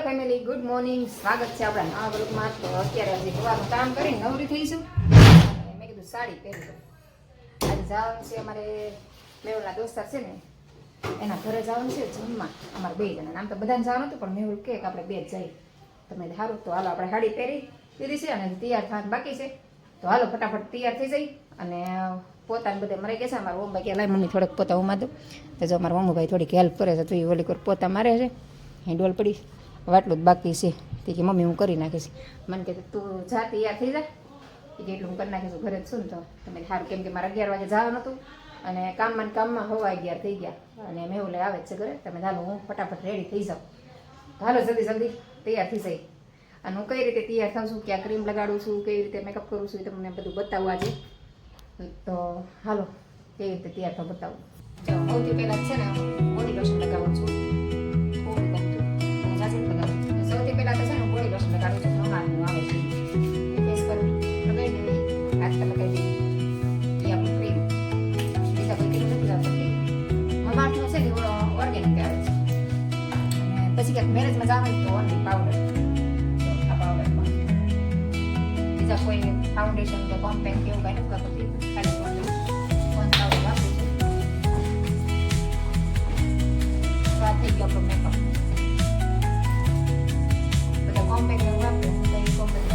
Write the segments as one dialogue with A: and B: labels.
A: Family, good morning. સ્વાગત છે આપણા નવા બ્લોગમાં. તો અત્યારે હજી સવારનું કામ કરીને નવરી થઈશું. મેં કીધું સાડી પહેરી દઉં. આજે જવાનું છે અમારે મેહુલના દોસ્તાર છે ને એના ઘરે જવાનું છે જમવા. અમારે 2 જણા. આમ તો બધાને જવાનું હતું પણ મેહુલ કહે કે આપણે 2 જ જઈએ. તમે સારું તો હાલો, આપણે સાડી પહેરી દીધી છે અને તૈયાર થવાનું બાકી છે. તો હાલો ફટાફટ તૈયાર થઈ જઈ. અને પોતાને બધે મરાઈ ગયા છે. અમારા ઓમભાઈ કે લાય મમ્મી થોડોક પોતા ઉમા દઉં. તો જો અમારા મમ્મીભાઈ થોડીક હેલ્પ કરે છે. તો એ ઓલી પોતા મારે છે, હેન્ડવલ પડી વાટલું જ બાકી છે. તે કે મમ્મી હું કરી નાખીશ. મને કહે તું જા તૈયાર થઈ જા, એ કે એટલું હું કરી નાખીશું. ઘરે જ છું ને તો તમે સારું, કેમ કે મારે 11 વાગે જવાનું હતું અને કામમાં હવા 11 થઈ ગયા અને મેહુલ આવે જ છે ઘરે. તમે ચાલો હું ફટાફટ રેડી થઈ જાઉં. હાલો જલ્દી તૈયાર થઈ જાય. અને હું કઈ રીતે તૈયાર થાઉં છું, ક્યાં ક્રીમ લગાડું છું, કઈ રીતે મેકઅપ કરું છું, એ તમને બધું બતાવવું આજે. તો હાલો કેવી રીતે તૈયાર થાવ બતાવું. જો સૌથી પહેલાં છે ને બોડી લોશન લગાવું છું. સૌથી પહેલાં તો છે ને બોડી લોશન લગાડું છું. મમાનું આવે છે ફેસ પર લગાવી દેવી. આજકાલ લગાવી દેવી એ આપણું ક્રીમ. બીજા કોઈ ક્રીમ નથી લાવતી. મમાનું છે ને ઓર્ગેનિક આવે છે. અને પછી ક્યાંક મેરેજમાં જવાનું તો ઓનલી પાવડર. આ પાવડર પણ બીજા કોઈ ફાઉન્ડેશન કે કોમ્પેક્ટ એવું કંઈ નથી કરતી. ખાલી પાવડર વાપરું છું. તો આ થઈ ગયો આપણો મેકઅપ. બધા કોમ્પેક્ટ એવું વાપરે તો એ કોમ્પેક્ટ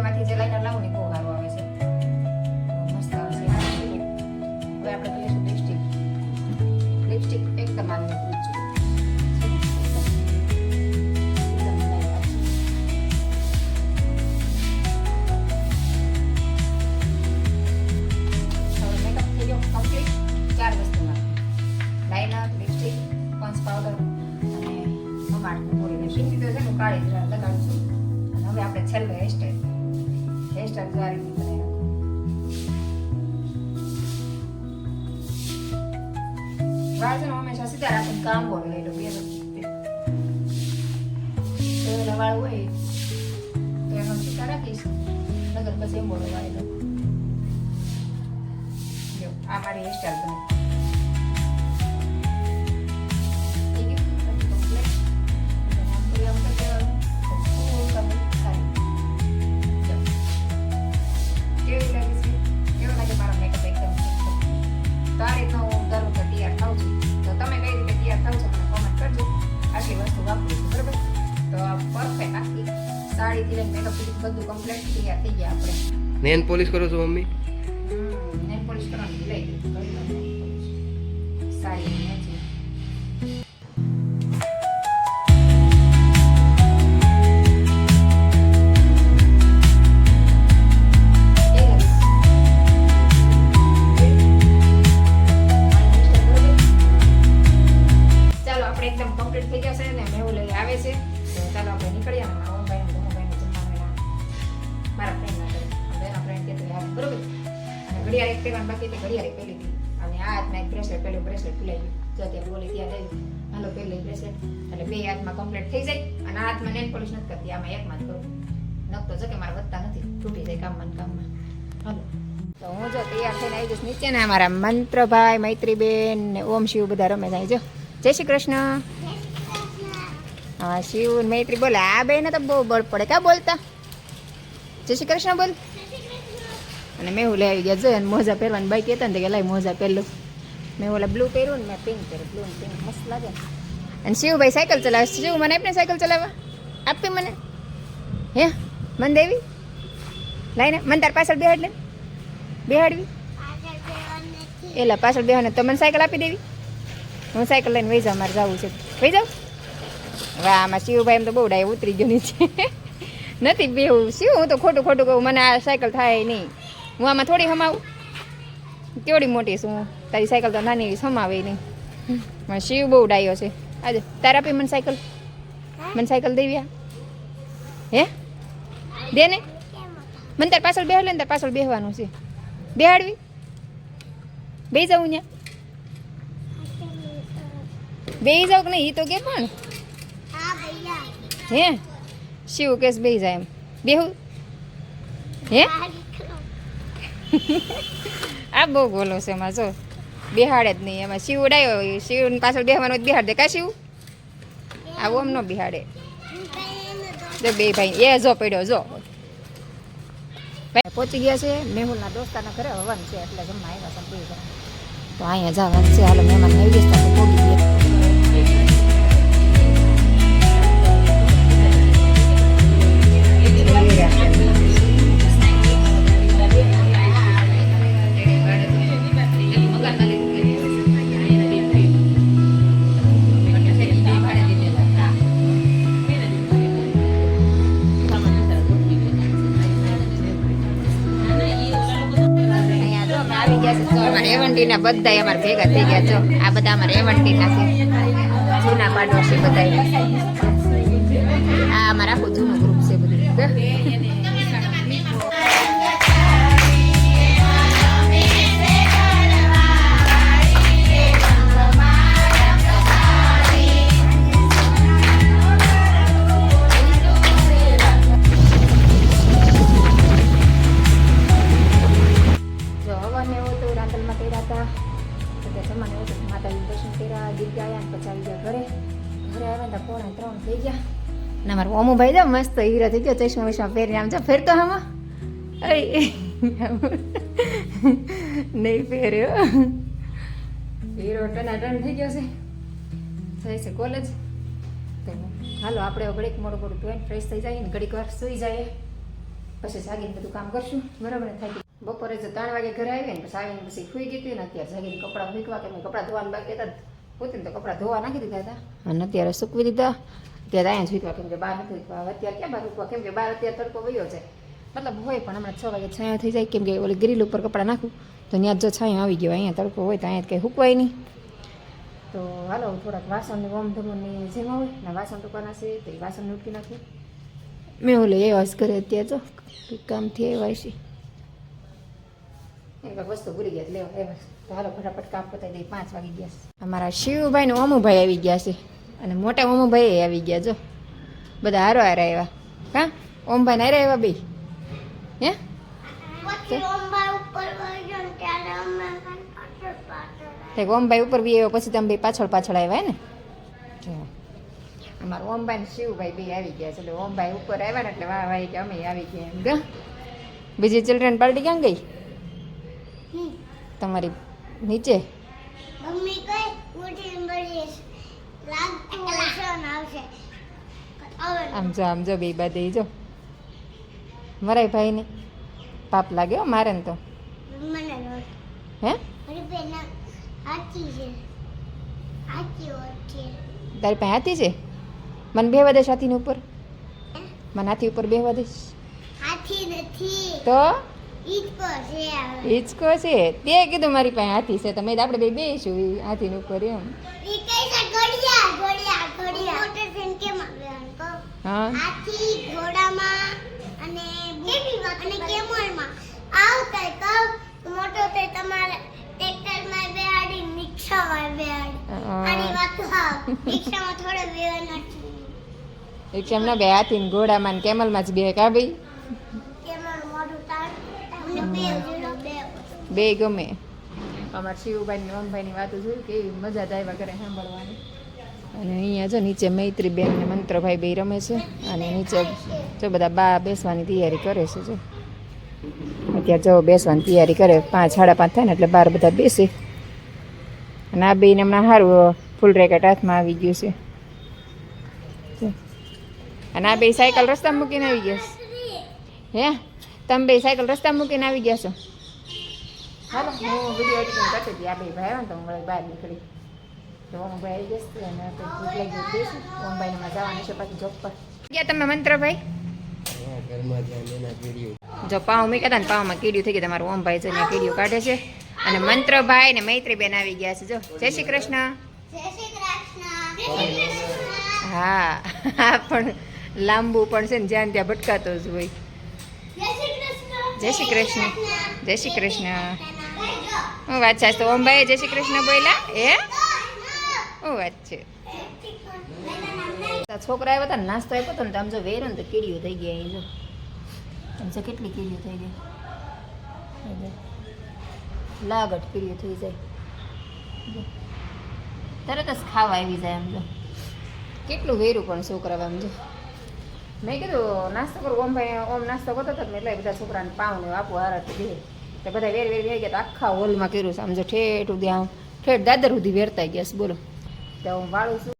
A: માંથી જે લાઈનર લાવું ને બહુ સારું આવે છે, મસ્ત આવે છે. હવે આપણે કરીશું લિપસ્ટિક એકદમ આને પૂછું મેકઅપ થઈ ગયો કમ્પ્લીટ. 4 વસ્તુમાં લાઈનર, લિપસ્ટિક, પોન્સ પાવડર અને મમાનું બોડી લોશન. તો છે ને કાળી જ લગાડું છું. અને હવે આપણે છેલ્લે હેરસ્ટાઈલ દ્વારા બનાવી વાળ છે ને હંમેશા સીધા રાખીને કામ બોલ લઈ લો. બે વાળ હોય તો એનો સીધા રાખીશ, નગર પછી એમ બોલો વાળી લો. જો આ મારી હેરસ્ટાઈલ બની. સાડીથી લઈને મેકઅપ બધું કમ્પ્લીટ તૈયાર થઈ ગયા આપણે.
B: નેલ પોલિશ કરો છો મમ્મી?
A: નેલ પોલિશ કરવાની લઈ સાડી મેચિંગ. ચાલો આપણે એકદમ કમ્પ્લીટ થઈ ગયા છે ને મેહુલ લઈ આવે છે. તો ચાલો આપણે નીકળીએ. મારા ફ્રેન્ડના ઘરે એના ફ્રેન્ડ કે બરોબર. અને ઘડિયાળ એક પહેરવાનું બાકી હતી, ઘડિયાળ પહેરી હતી. અને આ હાથમાં એક બ્રેસલેટ પહેલું બ્રેસલેટ ભૂલાઈ ગયું. જો ત્યાં બોલી ત્યાં આવી હાલો પહેલી બ્રેસલેટ. એટલે 2 હાથમાં કમ્પ્લીટ થઈ જાય. અને આ હાથમાં નેલ પોલિશ નથી કરતી, આમાં એકમાં જ કરું. નખતો જો કે મારા વધતા નથી, તૂટી જાય કામમાં. હાલો તો હું જો તૈયાર થઈને આવી જઈશ નીચે. ને અમારા મંત્રભાઈ, મૈત્રીબેન ને ઓમ શિવ બધા રમે જાય. જો જય શ્રી કૃષ્ણ. હા શિવ મૈત્રી બોલે. આ બેને તો બહુ બળ પડે કા બોલતા. જય શ્રી કૃષ્ણ બોલ. અને મેહુલ આવી ગયા. જો અને મોજા પહેરવાની બાઈક કહેતા ને કે લાઈ મોજા પહેરલું. મેં ઓલા બ્લુ પહેર્યું ને મેં પિંક પહેર્યું. બ્લુ ને પિંક મસ્ત લાગે. અને શિવભાઈ સાયકલ ચલાવે છે. શિવ મને આપને સાયકલ ચલાવવા આપી મને. હે મન દેવી લાઈને મને તાર પાછળ બેહાડવી. એલા પાછળ બેહાને તો મને સાયકલ આપી દેવી. હું સાયકલ લઈને વહી જાઉં, મારે જવું છે. વહી જાઉં. વાહ આમાં શિવભાઈ એમ તો બહુ ડાય ઉતરી ગયો નીચે. નથી બેવું શું, હું તો ખોટું કહું. મને આ સાયકલ થાય નહીં. હું આમાં થોડી હમાવું. કેવડી મોટી છું હું. તારી સાયકલ તો નાની એવી સમાવે નહીં. શિવ બહુ ડાયો છે. આજે તારે આપી મને સાયકલ દેવી. હે દે ને મને તાર પાછળ બેહાડ લે ને. તાર પાછળ બેહવાનું છે. બેહાડવી બે જાઉં ને બે જાવ કે નહીં એ તો કે પણ હે શિવ કેસ બે જાય એમ બેહું હે આ બહુ બોલો છે એમાં જો બિહાડે જ નહીં એમાં શિવ ઉડાયો શિવ પાછળ બેહવાનો બિહાડ દે કા શિવ આવું આમ ન બિહાડે જો બે ભાઈ એ જો પડ્યો જો પહોંચી ગયા છે મેહુલના દોસ્તાના ઘરે હવાનું છે એટલે જમવા આવ્યા છે બે ઘરે તો અહીંયા જવાનું છે હાલો મહેમાન આવી જશે તો પોગી ગયા એવંટીના બધા અમારે ભેગા થઈ ગયા છો આ બધા અમારે એવંટીના છે જૂના પાડોશી બધા આ અમારા આખું જૂનું ગ્રુપ છે બધું અમારા ઓમુભાઈ જો મસ્ત હીરો થઈ ગયો ચશ્મા વિશ્મા પહેરીને આમ જો ફેરતો આમાં નહીં ફેર્યો હીરો ટનાટન થઈ ગયો છે જાય છે કોલેજ તો હાલો આપણે ઘડીક મોડું મોડું ધોઈને ફ્રેશ થઈ જાય ને ઘડીક વાર સુઈ જાય પછી જાગીને બધું કામ કરશું બરાબર ને થાય બપોરે જો 3 વાગે ઘરે આવી ને પછી આવીને પછી સુઈ ગઈ હતી ને અત્યારે જાગીને કપડાં મૂકવા કે મેં કપડાં ધોવાનું બાકી હતા હોતી ને તો કપડાં ધોવા નાખી દીધા હતા અને અત્યારે સૂકવી દીધા અત્યારે અહીંયા જ વીકવા કેમ કે બહાર નથી વીકવા અત્યારે ક્યાં બહાર વીકવા કેમ કે બહાર અત્યારે તડકો વયો છે મતલબ હોય પણ હમણાં 6 વાગે છાંયો થઈ જાય કેમ કે ઓલી ગ્રીલ ઉપર કપડાં નાખું તો ત્યાં જો છાંયો આવી ગયો અહીંયા તડકો હોય તો અહીંયા કંઈ સૂકવાય નહીં તો હાલો થોડાક વાસણની વમ ધમની જેમ હોય ને વાસણ ટૂંકાના છે તો એ વાસણને ઉટકી નાખી મેં ઓલે એવા જ કરે અત્યારે જો કામથી આવ્યા છે એક વસ્તુ ભૂલી ગયા લેવા એવા તો હાલો ફટાફટ કામ પતાવી દઈ 5 વાગી ગયા છે અમારા શિવભાઈ ને ઓમુભાઈ આવી ગયા છે અને મોટા ઓમુભાઈ આવી ગયા જો બધા હારો હારા આવ્યા હા ઓમભાઈ ને હારે આવ્યા બે હે ઓમભાઈ ઉપર બી આવ્યો પછી તમે બે પાછળ પાછળ આવ્યા ને અમારા ઓમભાઈ ને શિવભાઈ બે આવી ગયા છે એટલે ઓમભાઈ ઉપર આવ્યા ને એટલે વાહ ભાઈ કે અમે આવી ગયા એમ ગા બીજી ચિલ્ડ્રન પાર્ટી ક્યાં ગઈ તમારી નીચે આમ જો બે બાદ જો મરાય ભાઈ ને પાપ લાગ્યો મારે ને તો હે તારી પાસે હાથી છે મને બેહવા દઈશ હાથીની ઉપર મને હાથી ઉપર બેહવા દઈશ તો હિચકો છે તે કીધું મારી પાસે હાથી છે તો મેં આપણે બે બેસીશું હાથીની ઉપર એમ હા રિક્ષામાં ના બે હાથી ને ઘોડામાં ને કેમલમાં જ બે કા ભાઈ બે ગમે અમારા શિવભાઈ ને ઓમભાઈ ની વાતો જોયું કે મજા જ આવ્યા કરે સાંભળવાની અને અહીંયા જો નીચે મૈત્રીબેન ને મંત્રભાઈ બે રમે છે અને નીચે જો બધા બા બેસવાની તૈયારી કરે છે જો અત્યારે જો બેસવાની તૈયારી કરે 5 સાડા 5 થાય ને એટલે બાર બધા બેસે અને આ બેને હમણાં સારું ફૂલ રેકેટ હાથમાં આવી ગયું છે અને આ બે સાયકલ રસ્તામાં મૂકીને આવી ગયા છે હે તમે બે સાયકલ રસ્તામાં મૂકીને આવી ગયા છો હાલો હું વિડીયો એડિટિંગ કરતી હતી આ બે ભાઈ આવ્યા ને તો હું બહાર નીકળી તો ઓમભાઈ આવી જશે અને ભૂખ લાગી ગઈ બેસું ઓમભાઈને માં જવાની છે પાછી જોબ પર ગયા તમે મંત્રભાઈ જો પાવ મૂક્યા હતા ને પાવમાં કીડ્યું થઈ ગયું તમારું ઓમભાઈ છે ત્યાં કીડીઓ કાઢે છે અને મંત્રભાઈ ને મૈત્રીબેન આવી ગયા છે જો જય શ્રી કૃષ્ણ હા હા પણ લાંબુ પણ છે ને જ્યાં ત્યાં ભટકાતો જ હોય જય શ્રી કૃષ્ણ જય શ્રી કૃષ્ણ હું વાત છે આજ તો ઓમભાઈ જય શ્રી કૃષ્ણ બોલ્યા એ હું વાત છે છોકરા આવ્યા હતા ને નાસ્તો આપ્યો હતો ને તો આમ જો વેરો ને તો કીડીઓ થઈ ગયા અહીં જો આમ જો કેટલી કીડીઓ થઈ ગઈ લાગટ કીડીઓ થઈ જાય તરત જ ખાવા આવી જાય આમ જો કેટલું વેરું પણ છોકરા આમ જો મેં કીધું નાસ્તો કરું ઓમભાઈ ઓમ નાસ્તો કરતો હતો ને એટલે બધા છોકરાને પાઉં ને આપું હારત દે તો બધા વેર વેર વેરી ગયા તો આખા હોલમાં કર્યું છે આમ જો ઠેઠ સુધી આમ ઠેઠ દાદર સુધી વેરતા ગયા છે બોલો તો હું વાળું છું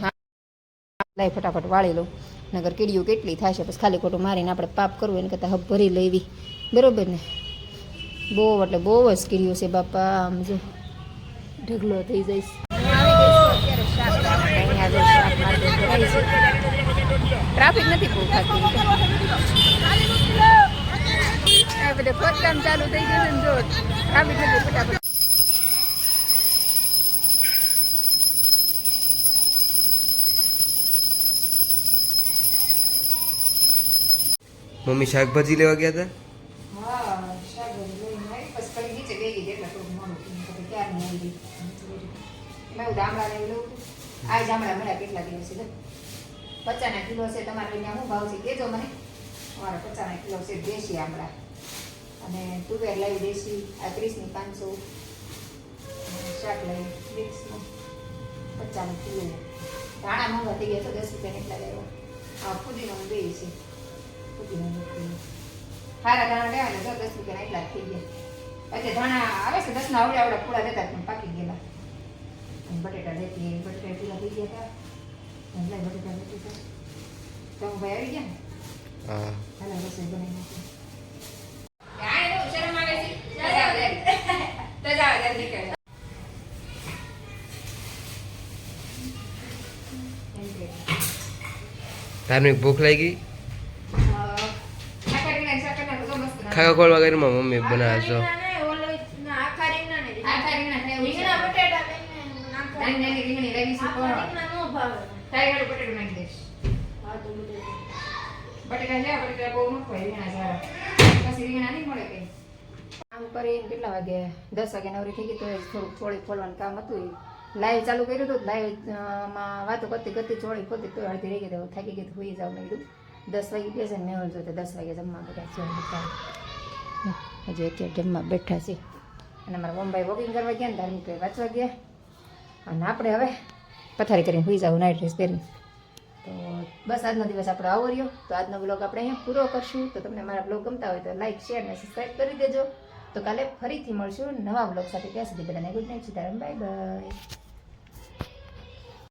A: હા લાઈ ફટાફટ વાળી લઉં નગર કીડીઓ કેટલી થશે પછી ખાલી ખોટું મારીને આપણે પાપ કરવું એને કરતાં હબ ભરી લેવી બરાબર ને બહુ એટલે બહુ જ કીડીઓ છે બાપા આમ જો ઢગલો થઈ જઈશ ટ્રાફિક નથી બહુ ખાતી આ બધે ખોદકામ ચાલુ થઈ ગયું ને જો ટ્રાફિક નથી ફટાફટ
B: મમ્મી શાકભાજી લેવા ગયા હતા
A: હા શાકભાજી લઈને આવી પછી કડી નીચે ગઈ ગઈ એટલે થોડું મોડું થયું પછી ક્યારે નહીં આવી એમાં એવું ગામડાને એવું લેવું હતું આ ગામડા મળ્યા કેટલા દિવસ છે 50 કિલો છે તમારે અહીંયા શું ભાવ છે કહેજો મને અમારા 50 કિલો છે દેશી આમળા અને તુવેર લઈ દેશી આ 30 ની 500 શાક લઈ મિક્સનું 50 કિલો ધાણા મોંઘા થઈ ગયા તો 10 રૂપિયા એટલા લેવા આ ફુદીનો બે છે સારા ધાણા લેવા ને 10 રૂપિયા એટલા જ થઈ ગયા એટલે ધાણા આવે છે 10 ના આવડે આવડે પૂરા દેતા પણ પાકી ગયેલા અને બટેટા લેતી બટેટા પૂરા થઈ ગયા હતા એટલે બટેટા લેતી હતા તો ભાઈ આવી ગયા ને
B: હા
A: હાલો રસોઈ બનાવી
B: ધાર્મિક ભૂખ લાગી ખાવા ખોલવા ઘરમાં મમ્મી બનાવે છો
A: આમ કરીને કેટલા વાગે 10 વાગે નવરી થઈ ગઈ તો થોડુંક ચોળી ખોલવાનું કામ હતું લાઈવ ચાલુ કર્યું હતું લાઈવ માં વાતો કરતી કરતી ચોળી ખોલતી તો અડધી રહી ગઈ તો થાકી ગઈ તો હોઈ જાવ મેં કીધું 10 વાગે બેસે ને મેં જો તો 10 વાગે જમવા બેઠા છે હજુ અત્યારે જમવા બેઠા છે અને મારા મમ્મી વોકિંગ કરવા ગયા ને ધાર્મિક વાંચવા ગયા અને આપણે હવે પથારી કરીને હોઈ જાવ નાઇટ ડ્રેસ પહેરીને તો બસ આજનો દિવસ આપણે આવો રહ્યો તો આજનો બ્લોગ આપણે અહીંયા પૂરો કરશું તો તમને મારા બ્લોગ ગમતા હોય તો લાઈક શેર અને સબસ્ક્રાઈબ કરી દેજો તો કાલે ફરીથી મળશું નવા બ્લોગ સાથે ત્યાં સુધી બધાને good night Sitaram bye bye